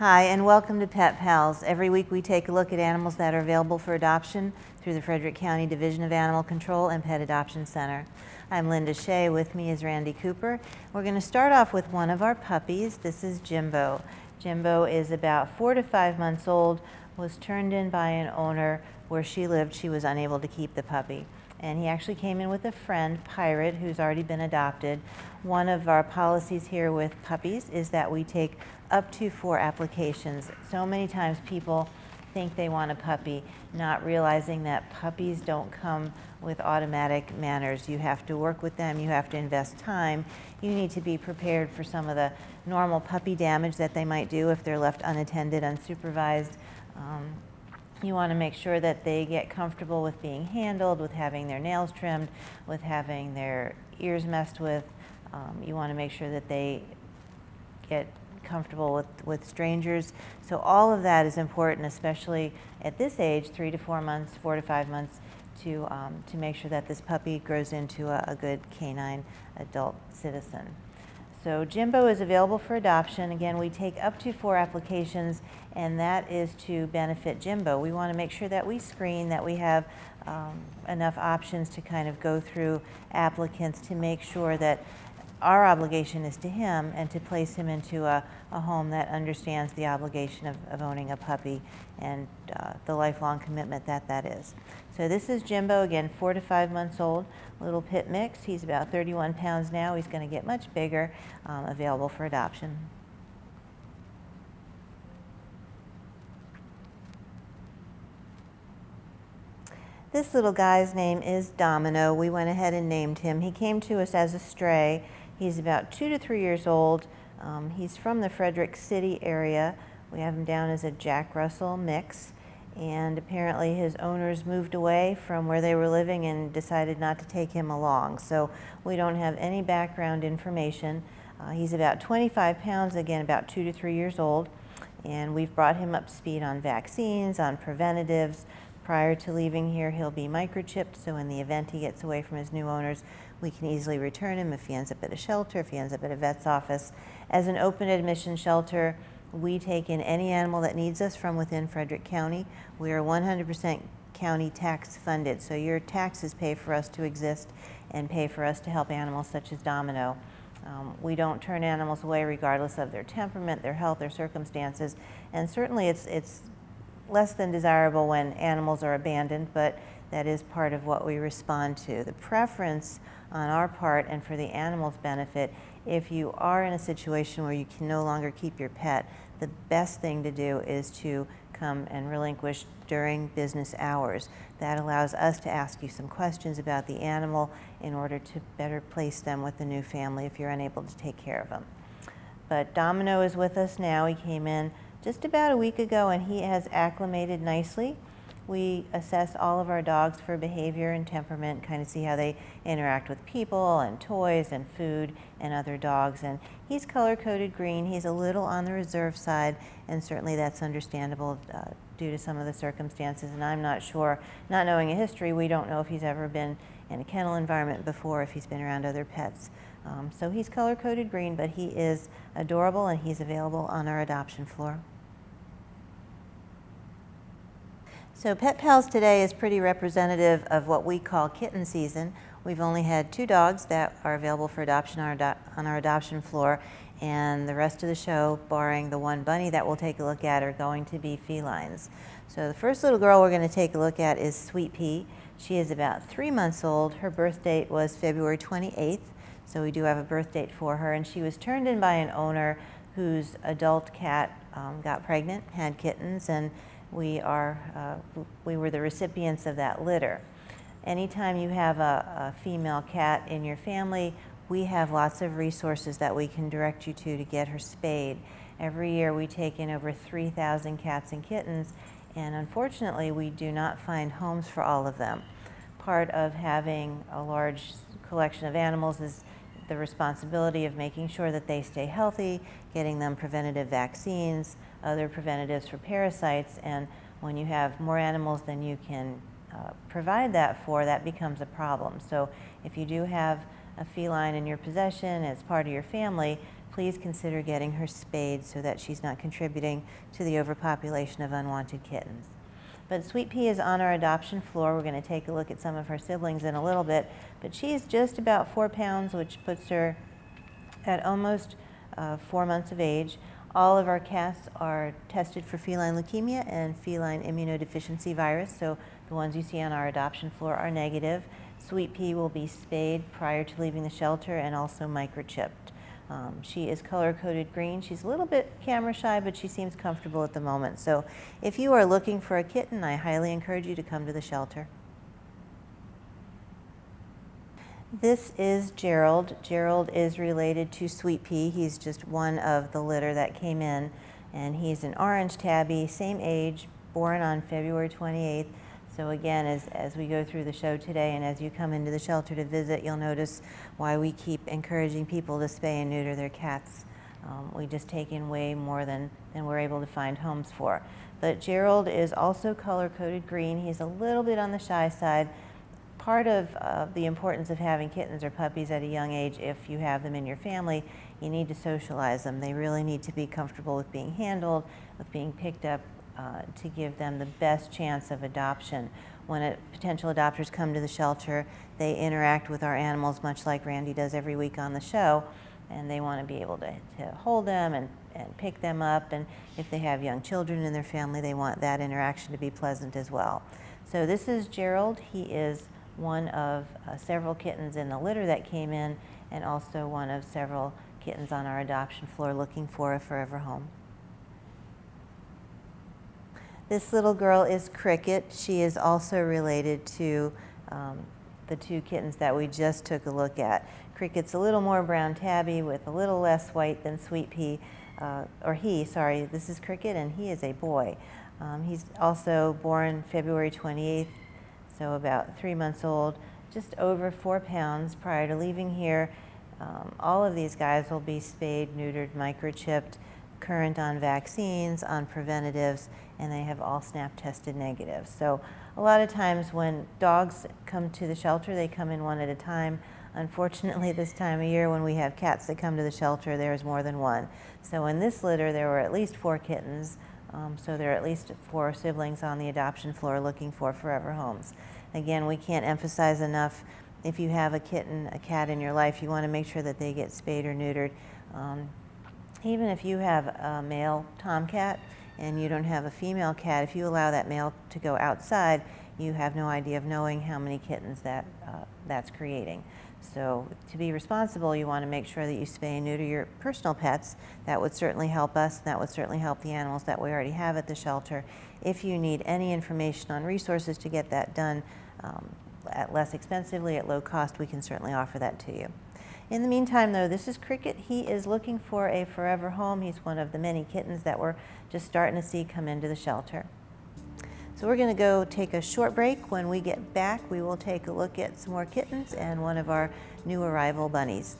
Hi, and welcome to Pet Pals. Every week we take a look at animals that are available for adoption through the Frederick County Division of Animal Control and Pet Adoption Center. I'm Linda Shea. With me is Randy Cooper. We're going to start off with one of our puppies. This is Jimbo. Jimbo is about 4 to 5 months old, was turned in by an owner where she lived. She was unable to keep the puppy. And he actually came in with a friend, Pirate, who's already been adopted. One of our policies here with puppies is that we take up to 4 applications. So many times people think they want a puppy, not realizing that puppies don't come with automatic manners. You have to work with them, you have to invest time. You need to be prepared for some of the normal puppy damage that they might do if they're left unattended, unsupervised. You want to make sure that they get comfortable with being handled, with having their nails trimmed, with having their ears messed with. You want to make sure that they get comfortable with strangers. So all of that is important, especially at this age, 3 to 4 months, 4 to 5 months, to make sure that this puppy grows into a good canine adult citizen. So Jimbo is available for adoption. Again, we take up to 4 applications, and that is to benefit Jimbo. We want to make sure that we screen, that we have enough options to kind of go through applicants to make sure that our obligation is to him and to place him into a home that understands the obligation of owning a puppy and the lifelong commitment that is. So this is Jimbo, again, 4 to 5 months old, little pit mix. He's about 31 pounds now. He's going to get much bigger, available for adoption. This little guy's name is Domino. We went ahead and named him. He came to us as a stray. He's about 2 to 3 years old. He's from the Frederick City area. We have him down as a Jack Russell mix. And apparently his owners moved away from where they were living and decided not to take him along. So we don't have any background information. He's about 25 pounds, again, about 2 to 3 years old. And we've brought him up to speed on vaccines, on preventatives. Prior to leaving here, he'll be microchipped, so in the event he gets away from his new owners, we can easily return him if he ends up at a shelter, if he ends up at a vet's office. As an open admission shelter, we take in any animal that needs us from within Frederick County. We are 100% county tax funded, so your taxes pay for us to exist and pay for us to help animals such as Domino. We don't turn animals away regardless of their temperament, their health, their circumstances, and certainly it's less than desirable when animals are abandoned, but that is part of what we respond to. The preference on our part and for the animal's benefit, if you are in a situation where you can no longer keep your pet, the best thing to do is to come and relinquish during business hours. That allows us to ask you some questions about the animal in order to better place them with the new family if you're unable to take care of them. But Domino is with us now. He came in just about a week ago and he has acclimated nicely. We assess all of our dogs for behavior and temperament, kind of see how they interact with people and toys and food and other dogs. And he's color-coded green. He's a little on the reserve side, and certainly that's understandable due to some of the circumstances. And I'm not sure, not knowing a history, we don't know if he's ever been in a kennel environment before, if he's been around other pets. So he's color-coded green, but he is adorable and he's available on our adoption floor. So Pet Pals today is pretty representative of what we call kitten season. We've only had 2 dogs that are available for adoption on our adoption floor, and the rest of the show, barring the one bunny that we'll take a look at, are going to be felines. So the first little girl we're going to take a look at is Sweet Pea. She is about 3 months old. Her birth date was February 28th, so we do have a birth date for her, and she was turned in by an owner whose adult cat got pregnant, had kittens, and we were the recipients of that litter. Anytime you have a female cat in your family, we have lots of resources that we can direct you to get her spayed. Every year we take in over 3,000 cats and kittens, and unfortunately we do not find homes for all of them. Part of having a large collection of animals is the responsibility of making sure that they stay healthy, getting them preventative vaccines, other preventatives for parasites, and when you have more animals than you can provide that for, that becomes a problem. So if you do have a feline in your possession as part of your family, please consider getting her spayed so that she's not contributing to the overpopulation of unwanted kittens. But Sweet Pea is on our adoption floor. We're going to take a look at some of her siblings in a little bit, but she's just about 4 pounds, which puts her at almost 4 months of age. All of our cats are tested for feline leukemia and feline immunodeficiency virus, so the ones you see on our adoption floor are negative. Sweet Pea will be spayed prior to leaving the shelter and also microchipped. She is color-coded green. She's a little bit camera shy, but she seems comfortable at the moment. So if you are looking for a kitten, I highly encourage you to come to the shelter. This is Gerald. Gerald is related to Sweet Pea. He's just one of the litter that came in, and he's an orange tabby, same age, born on February 28th. So again, as we go through the show today and as you come into the shelter to visit, you'll notice why we keep encouraging people to spay and neuter their cats. We just take in way more than we're able to find homes for. But Gerald is also color-coded green. He's a little bit on the shy side. Part of the importance of having kittens or puppies at a young age, if you have them in your family, you need to socialize them. They really need to be comfortable with being handled, with being picked up, to give them the best chance of adoption. When potential adopters come to the shelter, they interact with our animals much like Randy does every week on the show, and they want to be able to hold them and pick them up, and if they have young children in their family, they want that interaction to be pleasant as well. So this is Gerald. He is one of several kittens in the litter that came in, and also one of several kittens on our adoption floor looking for a forever home. This little girl is Cricket. She is also related to the 2 kittens that we just took a look at. Cricket's a little more brown tabby with a little less white than Sweet Pea, this is Cricket, and he is a boy. He's also born February 28th, so about 3 months old, just over 4 pounds prior to leaving here. All of these guys will be spayed, neutered, microchipped, current on vaccines, on preventatives, and they have all snap tested negative. So a lot of times when dogs come to the shelter, they come in one at a time. Unfortunately, this time of year when we have cats that come to the shelter, there's more than one. So in this litter, there were at least 4 kittens. So there are at least 4 siblings on the adoption floor looking for forever homes. Again, we can't emphasize enough, if you have a cat in your life, you want to make sure that they get spayed or neutered. Even if you have a male tomcat and you don't have a female cat, if you allow that male to go outside, you have no idea of knowing how many kittens that's creating. So to be responsible, you want to make sure that you spay and neuter your personal pets. That would certainly help us, and that would certainly help the animals that we already have at the shelter. If you need any information on resources to get that done at less expensively, at low cost, we can certainly offer that to you. In the meantime, though, this is Cricket. He is looking for a forever home. He's one of the many kittens that we're just starting to see come into the shelter. So we're going to go take a short break. When we get back, we will take a look at some more kittens and one of our new arrival bunnies.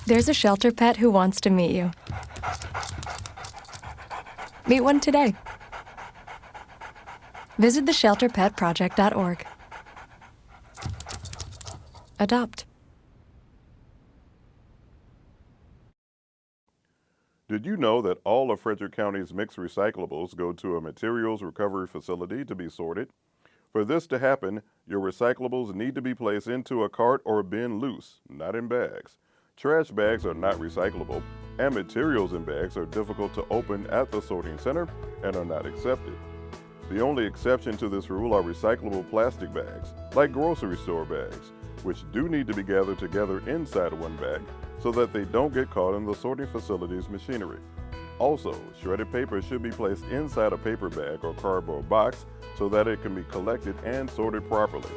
There's a shelter pet who wants to meet you. Meet one today. Visit theshelterpetproject.org. Adopt. Did you know that all of Frederick County's mixed recyclables go to a materials recovery facility to be sorted? For this to happen, your recyclables need to be placed into a cart or bin loose, not in bags. Trash bags are not recyclable, and materials in bags are difficult to open at the sorting center and are not accepted. The only exception to this rule are recyclable plastic bags, like grocery store bags, which do need to be gathered together inside one bag so that they don't get caught in the sorting facility's machinery. Also, shredded paper should be placed inside a paper bag or cardboard box so that it can be collected and sorted properly.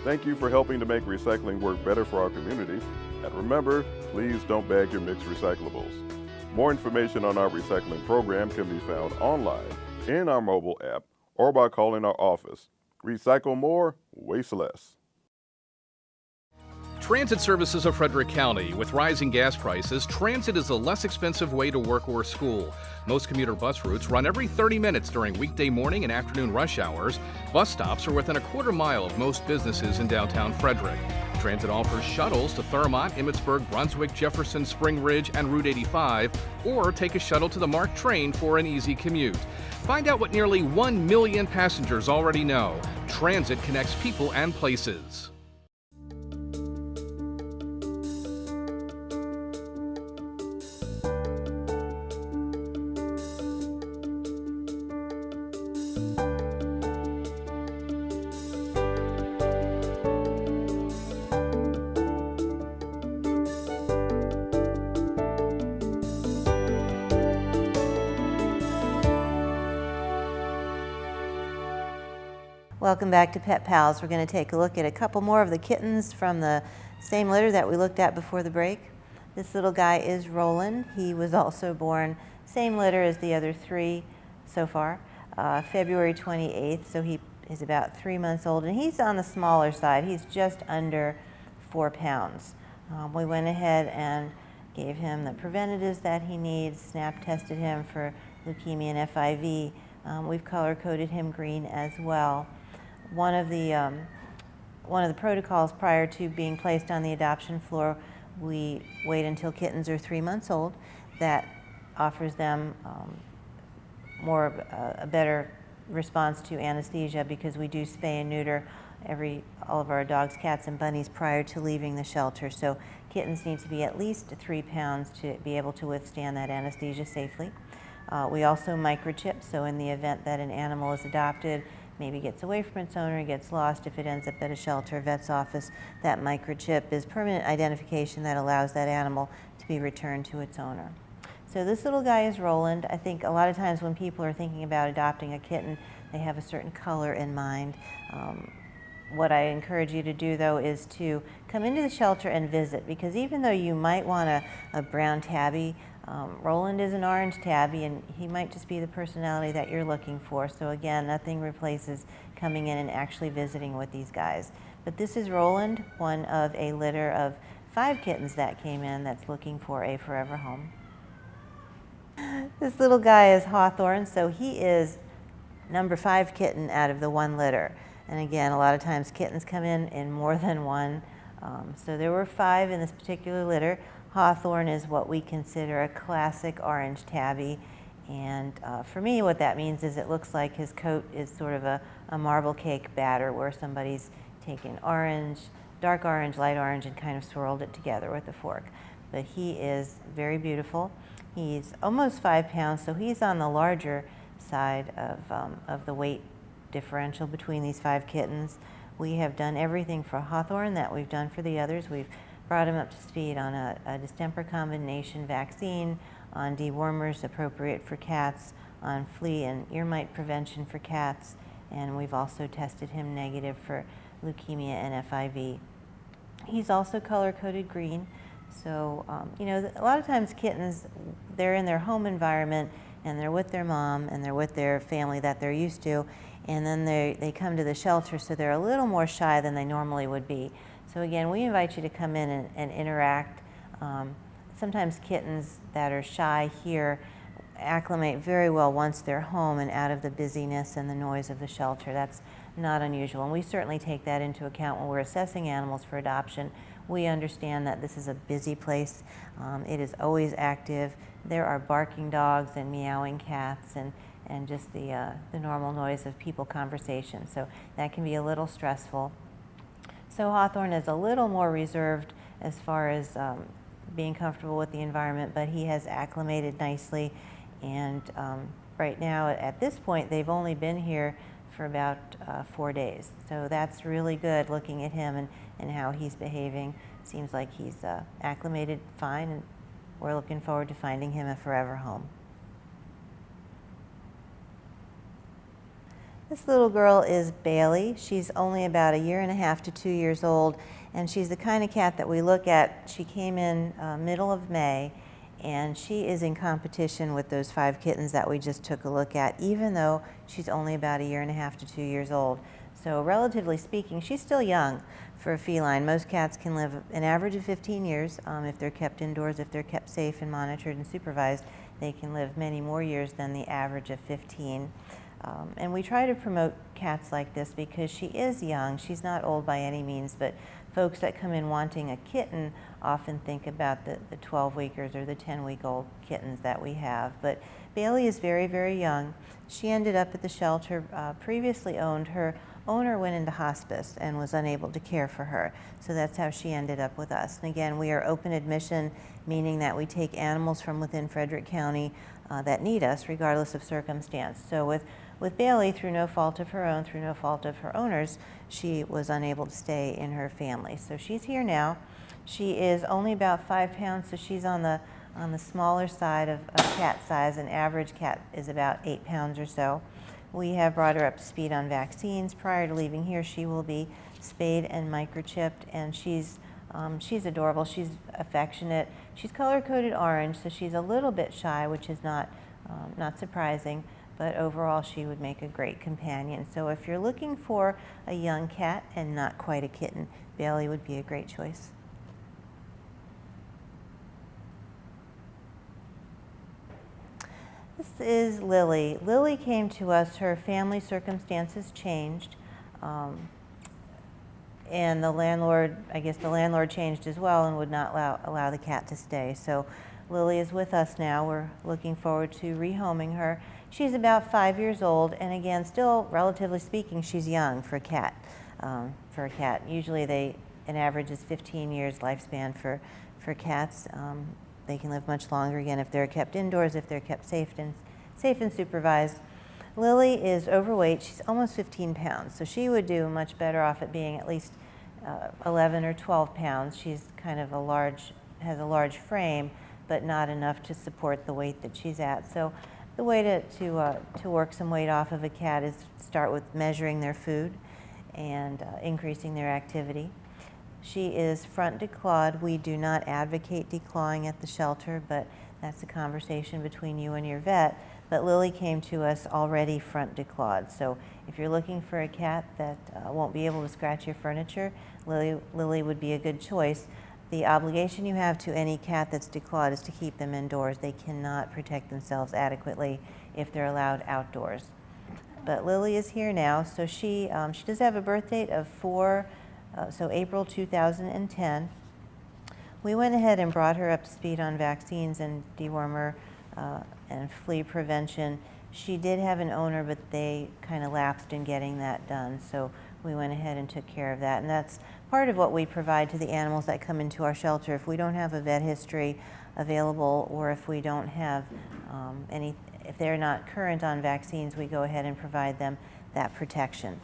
Thank you for helping to make recycling work better for our community. And remember, please don't bag your mixed recyclables. More information on our recycling program can be found online, in our mobile app, or by calling our office. Recycle more, waste less. Transit services of Frederick County. With rising gas prices, transit is a less expensive way to work or school. Most commuter bus routes run every 30 minutes during weekday morning and afternoon rush hours. Bus stops are within a quarter mile of most businesses in downtown Frederick. Transit offers shuttles to Thurmont, Emmitsburg, Brunswick, Jefferson, Spring Ridge, and Route 85, or take a shuttle to the MARC train for an easy commute. Find out what nearly 1 million passengers already know. Transit connects people and places. Welcome back to Pet Pals. We're going to take a look at a couple more of the kittens from the same litter that we looked at before the break. This little guy is Roland. He was also born same litter as the other three so far, February 28th, so he is about 3 months old, and he's on the smaller side. He's just under 4 pounds. We went ahead and gave him the preventatives that he needs, snap tested him for leukemia and FIV. We've color-coded him green as well. One of the protocols prior to being placed on the adoption floor, we wait until kittens are 3 months old. That offers them a better response to anesthesia, because we do spay and neuter all of our dogs, cats, and bunnies prior to leaving the shelter. So kittens need to be at least 3 pounds to be able to withstand that anesthesia safely. We also microchip, so in the event that an animal is adopted, maybe gets away from its owner, gets lost, if it ends up at a shelter, vet's office, that microchip is permanent identification that allows that animal to be returned to its owner. So this little guy is Roland. I think a lot of times when people are thinking about adopting a kitten, they have a certain color in mind. What I encourage you to do, though, is to come into the shelter and visit, because even though you might want a brown tabby, Roland is an orange tabby, and he might just be the personality that you're looking for. So again, nothing replaces coming in and actually visiting with these guys. But this is Roland, one of a litter of 5 kittens that came in that's looking for a forever home. This little guy is Hawthorne, so he is number 5 kitten out of the 1 litter. And again, a lot of times kittens come in more than one. So there were 5 in this particular litter. Hawthorne is what we consider a classic orange tabby. And for me, what that means is it looks like his coat is sort of a marble cake batter, where somebody's taken orange, dark orange, light orange, and kind of swirled it together with a fork. But he is very beautiful. He's almost 5 pounds, so he's on the larger side of the weight differential between these 5 kittens. We have done everything for Hawthorne that we've done for the others. We've brought him up to speed on a distemper combination vaccine, on dewormers appropriate for cats, on flea and ear mite prevention for cats, and we've also tested him negative for leukemia and FIV. He's also color-coded green. So, you know, a lot of times kittens, they're in their home environment, and they're with their mom, and they're with their family that they're used to, and then they come to the shelter, so they're a little more shy than they normally would be. So again, we invite you to come in and interact. Sometimes kittens that are shy here acclimate very well once they're home and out of the busyness and the noise of the shelter. That's not unusual, and we certainly take that into account when we're assessing animals for adoption. We understand that this is a busy place. It is always active. There are barking dogs and meowing cats and just the normal noise of people conversation. So that can be a little stressful. So Hawthorne is a little more reserved as far as being comfortable with the environment, but he has acclimated nicely. And right now, at this point, they've only been here for about 4 days. So that's really good, looking at him and how he's behaving. Seems like he's acclimated fine, and we're looking forward to finding him a forever home. This little girl is Bailey. She's only about 1.5 to 2 years old, and she's the kind of cat that we look at. She came in middle of May, and she is in competition with those 5 kittens that we just took a look at, even though she's only about 1.5 to 2 years old. So relatively speaking, she's still young for a feline. Most cats can live an average of 15 years if they're kept indoors, if they're kept safe and monitored and supervised. They can live many more years than the average of 15. And we try to promote cats like this because she is young. She's not old by any means, but folks that come in wanting a kitten often think about the 12-weekers or the 10-week-old kittens that we have. But Bailey is very, very young. She ended up at the shelter previously owned. Her owner went into hospice and was unable to care for her. So that's how she ended up with us. And again, we are open admission, meaning that we take animals from within Frederick County that need us, regardless of circumstance. So with Bailey, through no fault of her own, through no fault of her owners, she was unable to stay in her family. So she's here now. She is only about 5 pounds, so she's on the smaller side of cat size. An average cat is about 8 pounds or so. We have brought her up to speed on vaccines. Prior to leaving here, she will be spayed and microchipped, and she's adorable. She's affectionate. She's color-coded orange, so she's a little bit shy, which is not surprising. But overall, she would make a great companion. So if you're looking for a young cat and not quite a kitten, Bailey would be a great choice. This is Lily. Lily came to us. Her family circumstances changed. And the landlord, I guess the landlord changed as well and would not allow the cat to stay. So Lily is with us now. We're looking forward to rehoming her. She's about 5 years old, and again, still relatively speaking, she's young for a cat. Usually an average is 15 years lifespan for cats. They can live much longer again if they're kept indoors, if they're kept safe and supervised. Lily is overweight. She's almost 15 pounds, so she would do much better off at being at least 11 or 12 pounds. She's kind of has a large frame, but not enough to support the weight that she's at. So the way to work some weight off of a cat is to start with measuring their food and increasing their activity. She is front declawed. We do not advocate declawing at the shelter, but that's a conversation between you and your vet. But Lily came to us already front declawed. So if you're looking for a cat that won't be able to scratch your furniture, Lily would be a good choice. The obligation you have to any cat that's declawed is to keep them indoors. They cannot protect themselves adequately if they're allowed outdoors. But Lily is here now, so she does have a birth date of April 2010. We went ahead and brought her up to speed on vaccines and dewormer and flea prevention. She did have an owner, but they kind of lapsed in getting that done, so we went ahead and took care of that. And that's part of what we provide to the animals that come into our shelter. If we don't have a vet history available, or if we don't have if they're not current on vaccines, we go ahead and provide them that protection.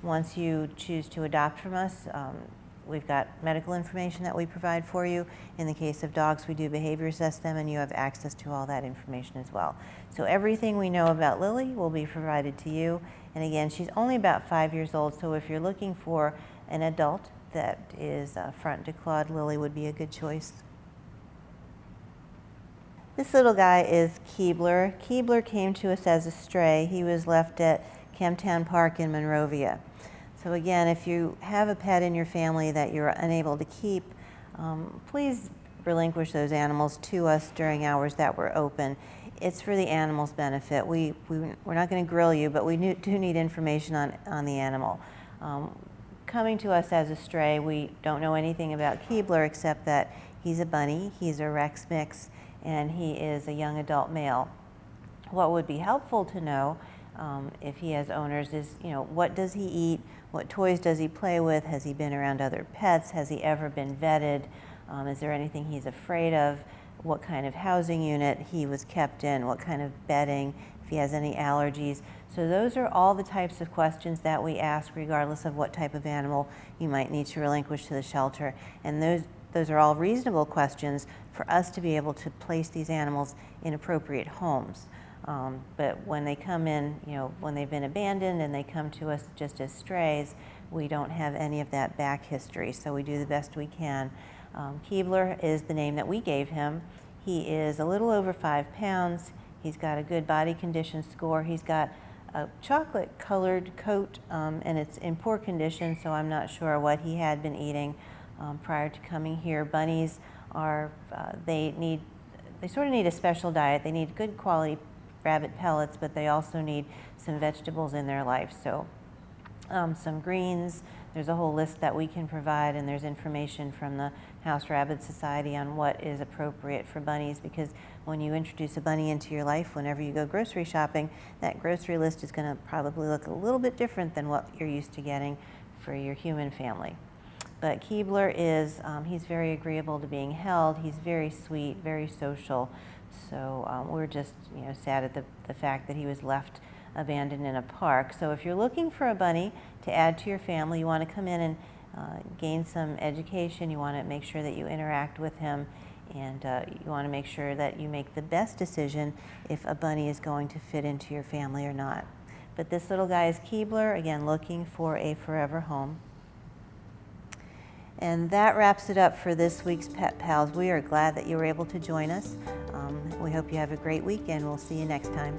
Once you choose to adopt from us, we've got medical information that we provide for you. In the case of dogs, we do behavior assess them, and you have access to all that information as well. So everything we know about Lily will be provided to you. And again, she's only about 5 years old, so if you're looking for an adult that is front declawed, Lily would be a good choice. This little guy is Keibler. Keibler came to us as a stray. He was left at Kemptown Park in Monrovia. So again, if you have a pet in your family that you're unable to keep, please relinquish those animals to us during hours that we're open. It's for the animal's benefit. We're not going to grill you, but we do need information on the animal. Coming to us as a stray, we don't know anything about Keibler except that he's a bunny, he's a Rex mix, and he is a young adult male. What would be helpful to know if he has owners is, what does he eat? What toys does he play with? Has he been around other pets? Has he ever been vetted? Is there anything he's afraid of? What kind of housing unit he was kept in? What kind of bedding? If he has any allergies? So those are all the types of questions that we ask regardless of what type of animal you might need to relinquish to the shelter. And those are all reasonable questions for us to be able to place these animals in appropriate homes. But when they come in, when they've been abandoned and they come to us just as strays, we don't have any of that back history, so we do the best we can. Keibler is the name that we gave him. He is a little over 5 pounds. He's got a good body condition score. He's got a chocolate colored coat and it's in poor condition, so I'm not sure what he had been eating prior to coming here. Bunnies are, they sort of need a special diet. They need good quality rabbit pellets, but they also need some vegetables in their life. So some greens, there's a whole list that we can provide, and there's information from the House Rabbit Society on what is appropriate for bunnies, because when you introduce a bunny into your life, whenever you go grocery shopping, that grocery list is going to probably look a little bit different than what you're used to getting for your human family. But Keibler is, he's very agreeable to being held. He's very sweet, very social. So we're just, sad at the fact that he was left abandoned in a park. So if you're looking for a bunny to add to your family, you want to come in and gain some education. You want to make sure that you interact with him, and you want to make sure that you make the best decision if a bunny is going to fit into your family or not. But this little guy is Keibler, again, looking for a forever home. And that wraps it up for this week's Pet Pals. We are glad that you were able to join us. We hope you have a great week, and we'll see you next time.